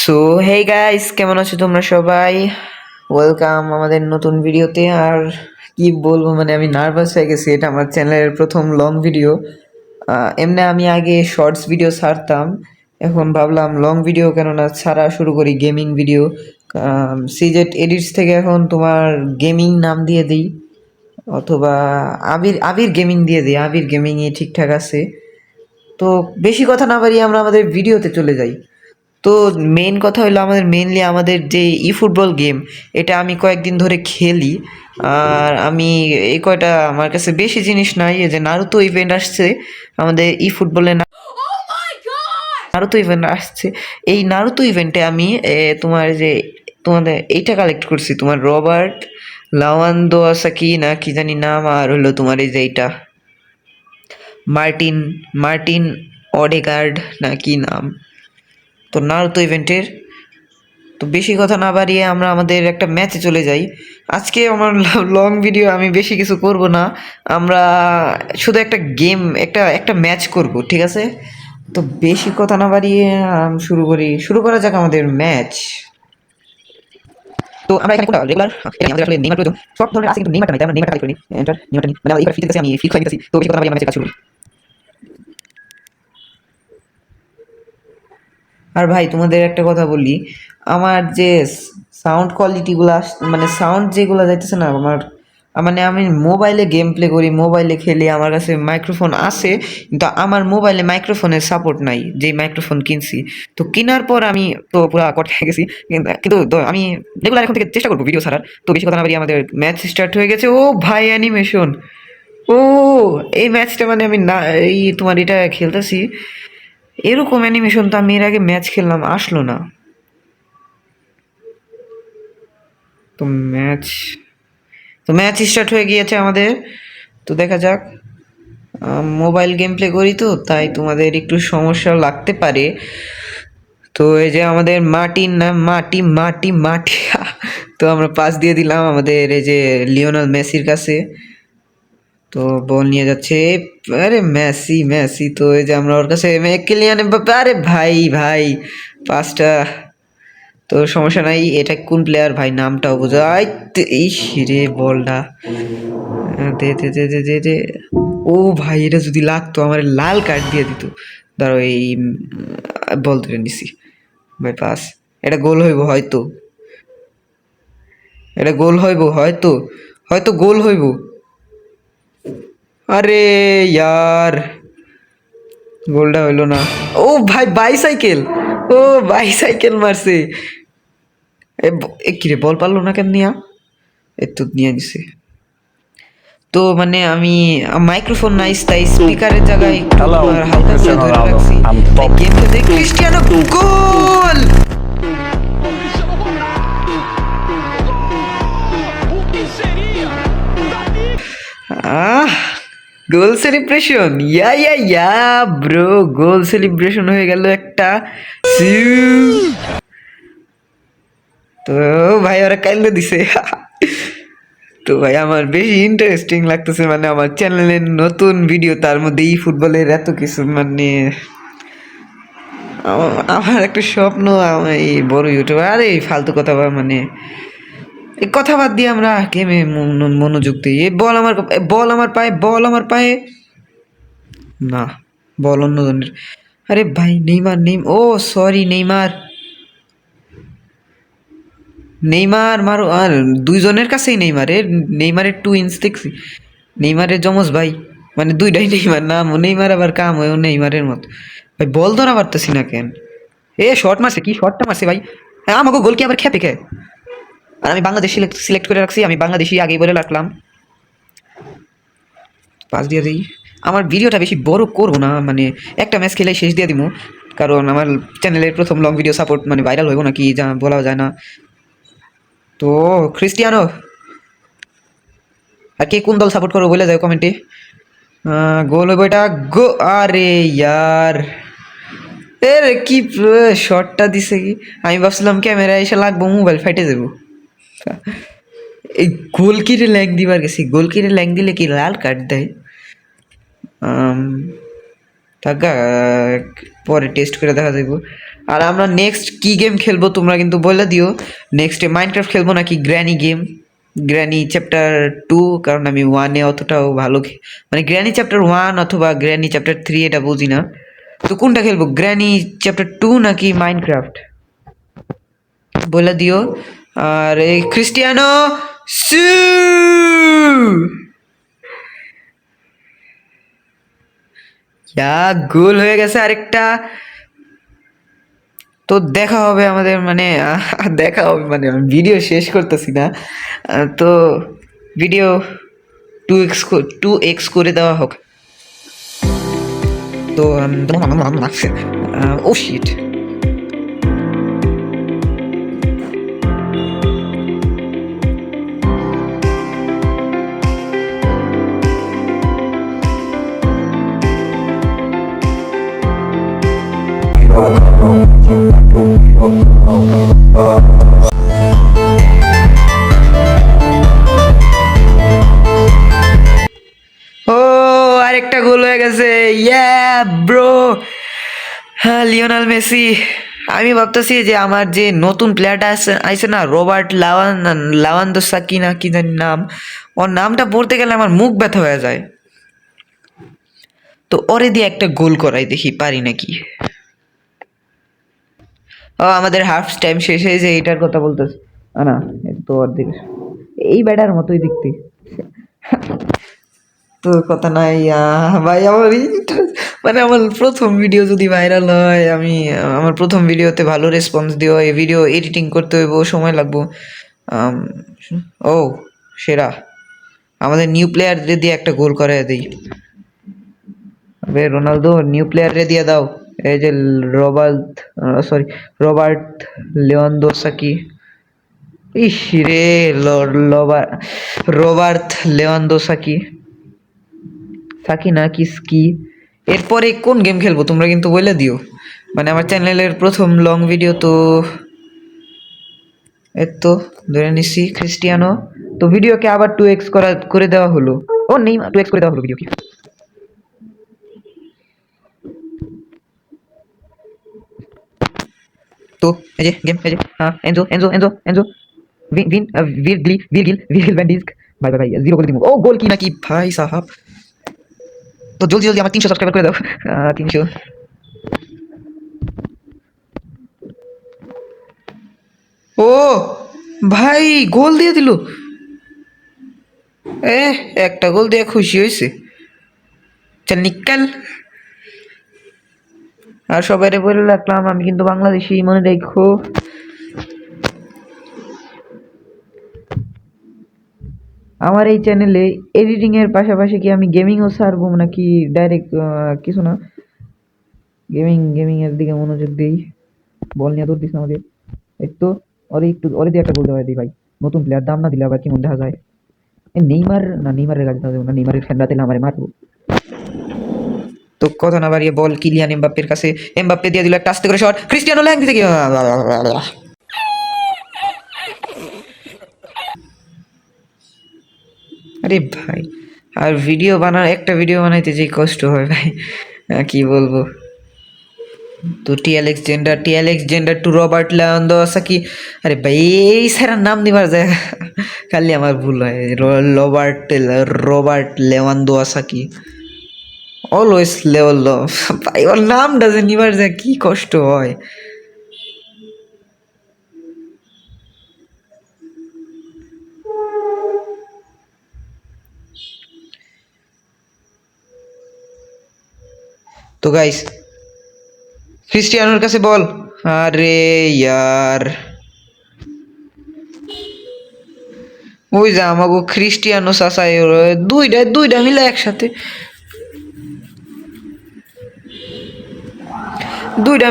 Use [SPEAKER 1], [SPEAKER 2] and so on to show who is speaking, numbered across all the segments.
[SPEAKER 1] So hey guys, কেমন আছো তোমরা সবাই? ওয়েলকাম আমাদের নতুন ভিডিওতে। আর কি বলবো, মানে আমি নার্ভাস হয়ে গেছি। এটা আমার চ্যানেলের প্রথম লং ভিডিও। এমনি আমি আগে শর্টস ভিডিও ছাড়তাম, এখন ভাবলাম লং ভিডিও কেন না ছাড়া শুরু করি, গেমিং ভিডিও। সিজেট এডিটস থেকে এখন তোমার গেমিং নাম দিয়ে দিই, অথবা আবির আবির গেমিং দিয়ে দিই। আবির গেমিংই ঠিকঠাক আছে। তো বেশি কথা না বাড়িয়ে আমরা আমাদের ভিডিওতে চলে যাই। তো মেইন কথা হলো, আমাদের যে ই ফুটবল গেম, এটা আমি কয়েকদিন ধরে খেলি। আর আমি এই কয়টা, আমার কাছে বেশি জিনিস নাই। এই যে নারুতো ইভেন্ট আসছে আমাদের ই ফুটবলে, নারুতো ইভেন্ট আসছে। এই নারুতো ইভেন্টে আমি তোমাদের এইটা কালেক্ট করছি, তোমার রবার্ট লাওয়ান্দোয়াসাকি না কি জানি নাম, আর হলো তোমার এই যে এইটা মার্টিন মার্টিন অডেগার্ড না কি নাম, তো নারুতো ইভেন্টের। তো বেশি কথা না বাড়িয়ে আমরা আমাদের একটা ম্যাচে চলে যাই। আজকে আমার লং ভিডিও, আমি বেশি কিছু করব না। আমরা শুধু একটা গেম, একটা একটা ম্যাচ করব, ঠিক আছে? তো বেশি কথা না বাড়িয়ে শুরু করা যাক আমাদের ম্যাচ। তো আমরা এখানে কোনটা রেগুলার, এটা আমাদের আসলে নেইমার প্রয়োজন। সব ধরনের আছে কিন্তু নেইমারটা নাই, তাই আমরা নেইমারটা কালেক্ট করি। এন্টার নেইমারটা নি, মানে এইবার ফিট আছে, আমি ফিট হয়ে গেছি। তো বেশি কথা না বাড়িয়ে আমরা ম্যাচে কাজ শুরু করি। আর ভাই, তোমাদের একটা কথা বলি, আমার যে সাউন্ড কোয়ালিটিগুলো মানে সাউন্ড যেগুলো যাইতেছে না আমার, মানে আমি মোবাইলে গেম প্লে করি, মোবাইলে খেলি, আমার কাছে মাইক্রোফোন আছে, কিন্তু আমার মোবাইলে মাইক্রোফোনের সাপোর্ট নাই। যেই মাইক্রোফোন কিনছি, তো কেনার পর আমি তো পুরো কট খেয়ে গেছি। কিন্তু তো আমি রেগুলার এখন থেকে চেষ্টা করবো ভিডিও ছাড়ার। তো বেশি কথা না বাড়িয়ে আমাদের ম্যাচ স্টার্ট হয়ে গেছে। ও ভাই, অ্যানিমেশন! ও, এই ম্যাচটা মানে আমি না, এই তোমার এটা খেলতেছি, এরকম অ্যানিমেশন তো আমি এর আগে ম্যাচ খেললাম আসলো না। তো ম্যাচ তো ম্যাচ স্টার্ট হয়ে গিয়েছে আমাদের। তো দেখা যাক। মোবাইল গেম প্লে করি, তো তাই তোমাদের একটু সমস্যা লাগতে পারে। তো এই যে আমাদের মার্টিন, না মাটি মাটি মাটি তো আমরা পাস দিয়ে দিলাম আমাদের এই যে লিওনেল মেসির কাছে। তো বল নিয়ে যাচ্ছে, আরে মেসি মেসি, তো এই যে আমরা ওর কাছে কিলিয়ান এমবাপ্পে, আরে ভাই ভাই, পাসটা তো সমস্যা নাই। এটা কোন প্লেয়ার ভাই, নামটাও বোঝাই। ইস রে, বলটা দে দে দে দে দে দে। ও ভাই, এটা যদি লাগতো আমার লাল কার্ড দিয়ে দিত। ধরো এই বল ধরে নিছি ভাই, পাস। এটা গোল হইব হয়তো, এটা গোল হইব হয়তো, হয়তো গোল হইব। আরে ইয়ার, গোলটা হইলো না। ও ভাই, বাইসাইকেল! ও বাইসাইকেল মারছে। কিরে, বল পারলো না কেন নিয়া? এই তো নিয়ে নিছে। তো মানে আমি মাইক্রোফোন নাইস, তাই স্পিকারের জায়গায় একটু
[SPEAKER 2] Hello,
[SPEAKER 1] তোমার হালকা করে
[SPEAKER 2] Cristiano
[SPEAKER 1] ধরে
[SPEAKER 2] Ronaldo.
[SPEAKER 1] রাখছি।
[SPEAKER 2] I'm
[SPEAKER 1] তাই
[SPEAKER 2] top.
[SPEAKER 1] গেম খেলতে ক্রিস্টিয়ানো গোল! আহ, গোল সেলিব্রেশন! ইয়া ইয়া ইয়া ব্রো, গোল সেলিব্রেশন হয়ে গেল একটা। সিউ! তো ভাই, ওরা কাইলে দিছে। তো ভাই, আমার বেশি ইন্টারেস্টিং লাগতেছে, মানে আমার চ্যানেলের নতুন ভিডিও, তার মধ্যে এই ফুটবলের এত কিছু, মানে আমার একটা স্বপ্ন, আমি এই বড় ইউটিউবার। আরে এই ফালতু কথা মানে এই কথা বাদ দিয়ে আমরা গেমে মনোযোগ দিই। এই বল আমার, বল আমার পায়ে, বল আমার পায়ে। না, বল অন্য জনের। আরে ভাই, নেইমার, ও সরি, নেইমার, নেইমার মারো। আর দুইজনের কাছেই নেইমারের, নেইমারের টুইন্স দেখছি, নেইমারের যমজ ভাই, মানে দুইটাই নেইমার। নাম নেইমার, আবার কাম হয়েও নেইমারের মতো। ভাই, বল ধরা পারতেছি না কেন? এ শর্ট মারছে, কি শর্টটা মারছে ভাই! হ্যাঁ, আমাকে গোল কি আবার খেপে খেয়ে। আর আমি বাংলাদেশ সিলেক্ট করে রাখছি, আমি বাংলাদেশি আগেই বলে রাখলাম। পাস দিয়ে দিই। আমার ভিডিওটা বেশি বড় করবো না, মানে একটা ম্যাচ খেলে শেষ দিয়ে দিব, কারণ আমার চ্যানেলের প্রথম লং ভিডিও সাপোর্ট মানে ভাইরাল হইব না কি যা বলা যায় না। তো ক্রিস্টিয়ানো, আর কে কোন দল সাপোর্ট করো বলে যায় কমেন্টে। গোল হইব এটা, গো! আরে ইয়ার, এর কি শটটা দিছে কি! আমি ভাবছিলাম ক্যামেরা এসে লাগবো, মোবাইল ফাইটে যাবো। এই গোলকিরে ল্যাং দিবার গেছি, গোলকিরে ল্যাং দিলে কি লাল কার্ড দেয়? থাকা, পরে টেস্ট করে দেখা যাইব। আর আমরা নেক্সট কি গেম খেলবো তোমরা কিন্তু বলে দিও। নেক্সটে মাইনক্রাফট খেলবো নাকি গ্র্যানি গেম, গ্র্যানি চ্যাপ্টার 2, কারণ আমি 1-এ অতটাও ভালো মানে গ্র্যানি চ্যাপ্টার 1 অথবা গ্র্যানি চ্যাপ্টার 3 এটা বুঝি না। তো কোনটা খেলবো, গ্র্যানি চ্যাপ্টার 2 নাকি মাইনক্রাফট বলে দিও। আর এই ক্রিস্টিয়ানো সু গোল হয়ে গেছে আরেকটা। তো দেখা হবে আমাদের মানে দেখা হবে মানে ভিডিও শেষ করতেছি না, তো ভিডিও 2x করে দেওয়া হোক। তো ও শিট, ও আরেকটা গোল হয়ে গেছে, ইয়া ব্রো, হ্যাঁ লিওনেল মেসি। আমি ভাবতেছি যে আমার যে নতুন প্লেয়ারটা আইছে না, রবার্ট লাওয়ান্দোসাকি না কি জানি নাম, ওর নামটা পড়তে গেলে আমার মুখ ব্যথা হয়ে যায়। তো ওরে দিয়ে একটা গোল করাই দেখি পারি নাকি। ও আমাদের হাফ টাইম শেষ হয়েছে, এইটার কথা বলতেছে না, এটা তো অর্ধেক, এই ব্যাটার মতোই দেখতে। তো কথা নাই ভাই, আমার মানে আমার প্রথম ভিডিও যদি ভাইরাল হয়, আমি আমার প্রথম ভিডিওতে ভালো রেসপন্স দিও, এই ভিডিও এডিটিং করতে হইব, সময় লাগবো। আম, ও সেরা, আমাদের নিউ প্লেয়ার দিয়ে একটা গোল করে দিই। রোনালদো নিউ প্লেয়ারে দিয়ে দাও, এই যে রবার্ট লেভানদোস্কি। ইস রে, রবার্ট লেভানদোস্কি, সাকি না কি স্কি। এরপরে কোন গেম খেলবো তোমরা কিন্তু বলে দিও, মানে আমার চ্যানেলের প্রথম লং ভিডিও তো এর তো ধরে নিচ্ছি ক্রিস্টিয়ানো। তো ভিডিওকে আবার 2x করে দেওয়া হলো, ও নেই 2x করে দেওয়া হলো ভিডিওকে। তো এই যে গেম, এই যে হ্যাঁ, Enzo Enzo Enzo Enzo win win वीर गिल वैन डिस्क। भाई भाई भाई जीरो गोल ও গোল কি নাকি ভাই সাহাব। তো জলদি জলদি আমার 300 সাবস্ক্রাইবার করে দাও, 300। ও ভাই গোল দিয়ে দিল, এ একটা গোল দিয়ে খুশি হয়েছে, চল নিকাল। আর সবাই বলে রাখলাম আমি কিন্তু বাংলাদেশি, মনে রেখো। আমার এই চ্যানেলে এডিটিং এর পাশাপাশি কি আমি গেমিংও ছাড়বো নাকি ডাইরেক্ট কিছু না, গেমিং এর দিকে মনোযোগ দেই। বল নিয়ে দৌড় দিস না আমাদের, একটু ওরে দিয়ে একটা গোল দেওয়া দিই ভাই, নতুন প্লেয়ার, দাম না দিলে আবার কেমন দেখা যায়। নেইমার না, নেইমারের কাছে দেবো না, নেইমারের ফ্যানরা দিলে আমারে মারবো। তো কথা না বাড়িয়ে বল কিলিয়ান এমবাপ্পের কাছে, এমবাপ্পে দিয়ে দিল একটা আস্তে করে শট, ক্রিস্টিয়ানো ল্যাং দিতে গিয়ে আরে ভাই, আর একটা ভিডিও বানাইতে যে কষ্ট হয় ভাই, কি বলবো। তো টিএলএক্স জেন্ডার টু রবার্ট লেভানদোস্কি। আরে ভাই এই স্যারের নাম নিবার যায় খালি আমার ভুল হয়, রবার্ট লেভানদোস্কি, অলওয়েজ লেভেল। ভাই ওর নামটা যে নিবার যায় কি কষ্ট হয়। তো গাইস ক্রিস্টিয়ানোর কাছে বল, আরে ইয়ার ওই যা আমাগো ক্রিস্টিয়ানো সাসাই, দুইটা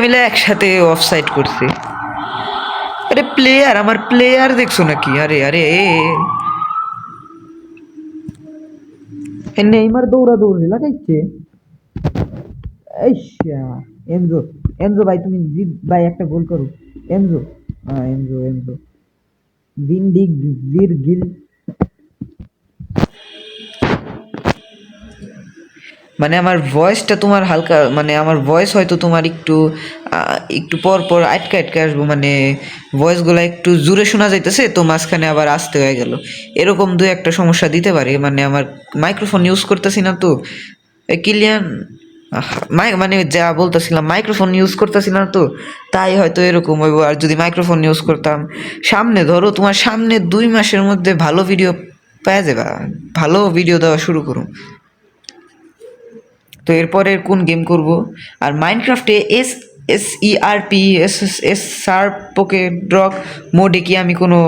[SPEAKER 1] মিলে একসাথে, অফসাইড করছে। আরে আমার প্লেয়ার দেখছো নাকি? আরে আরে নেইমার দৌড়ি লাগাইছে। এনজো, ভাই তুমি জিত ভাই, একটা গোল করো এনজো। হ্যাঁ এনজো ভির গিল। মানে আমার ভয়েসটা তোমার হালকা, মানে আমার ভয়েস হয়তো তোমার একটু একটু পর পর আটকে আটকে আসবো, মানে ভয়েসগুলো একটু জোরে শোনা যাইতেছে তো মাঝখানে আবার আসতে হয়ে গেল, এরকম দু একটা সমস্যা দিতে পারে। মানে আমার মাইক্রোফোন ইউজ করতেছি না তো কিলিয়ান, মানে যা বলতেছিলাম মাইক্রোফোন ইউজ করতেছি না তো তাই হয়তো এরকম হইব। আর যদি মাইক্রোফোন ইউজ করতাম সামনে, ধরো তোমার সামনে 2 মাসের মধ্যে ভালো ভিডিও পেয়ে যাবা, ভালো ভিডিও দেওয়া শুরু করুন। তো এরপরে কোন গেম করব? আর মাইনক্রাফটে এস সার্প পোকে ড্রগ মোডে কি আমি কোনো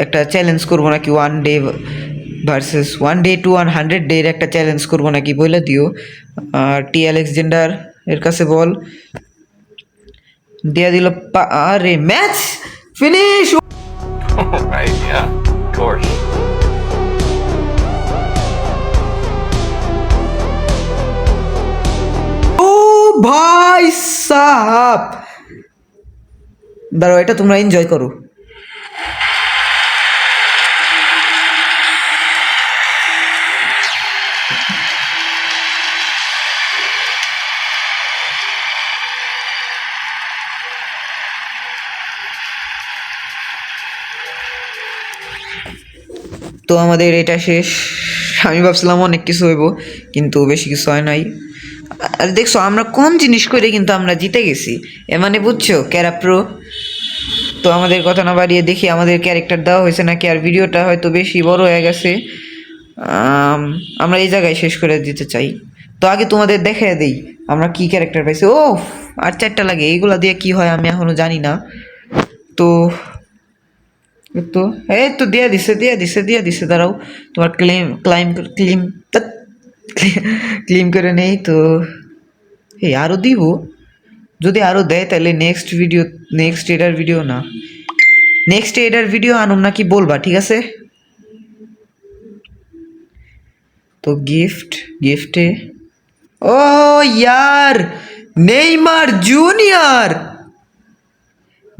[SPEAKER 1] একটা চ্যালেঞ্জ করবো নাকি? 1 ডে ভার্সেস 1 ডে টু 100 ডের একটা চ্যালেঞ্জ করবো নাকি বলে দিও। আর টি আলেকজান্ডার এর কাছে বল, দিয়া দিল। আরে match finish!
[SPEAKER 2] Right, yeah, of course.
[SPEAKER 1] ও ভাই সাহাব, দাঁড়াও, এটা তোমরা এনজয় করো। তো আমাদের এটা শেষ। আমি ভাবছিলাম অনেক কিছু হইব, কিন্তু বেশি কিছু হয় নাই। আর দেখছো আমরা কম জিনিস করে কিন্তু আমরা জিতে গেছি, এ মানে বুঝছো ক্যারাপ্রো। তো আমাদের কথা না বাড়িয়ে দেখি আমাদের ক্যারেক্টার দেওয়া হয়েছে নাকি। আর ভিডিওটা হয়তো বেশি বড় হয়ে গেছে, আমরা এই জায়গায় শেষ করে দিতে চাই। তো আগে তোমাদের দেখাই দিই আমরা কি ক্যারেক্টার পাইছি। ও আর 4টা লাগে, এইগুলা দিয়ে কি হয় আমি এখনো জানি না। তো তো এই তো দিয়া দিছে দাঁড়াও, তোমার ক্লেম করে নেই তো। এই আরো দিব, যদি আরো দেয় তাহলে নেক্সট এডার ভিডিও আনুম নাকি বলবা, ঠিক আছে? তো গিফটে ও ইয়ার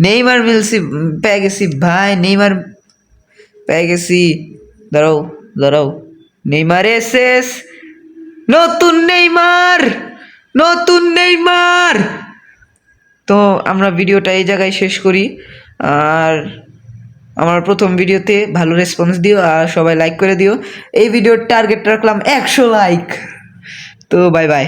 [SPEAKER 1] নেইমার মিলছি, পেয়ে গেছি ভাই, নেইমার পেয়ে গেছি। দাঁড়াও নেইমার এসেস, নতুন নেইমার। তো আমরা ভিডিওটা এই জায়গায় শেষ করি। আর আমার প্রথম ভিডিওতে ভালো রেসপন্স দিও আর সবাই লাইক করে দিও। এই ভিডিওর টার্গেট রাখলাম 100 লাইক। তো বাই বাই।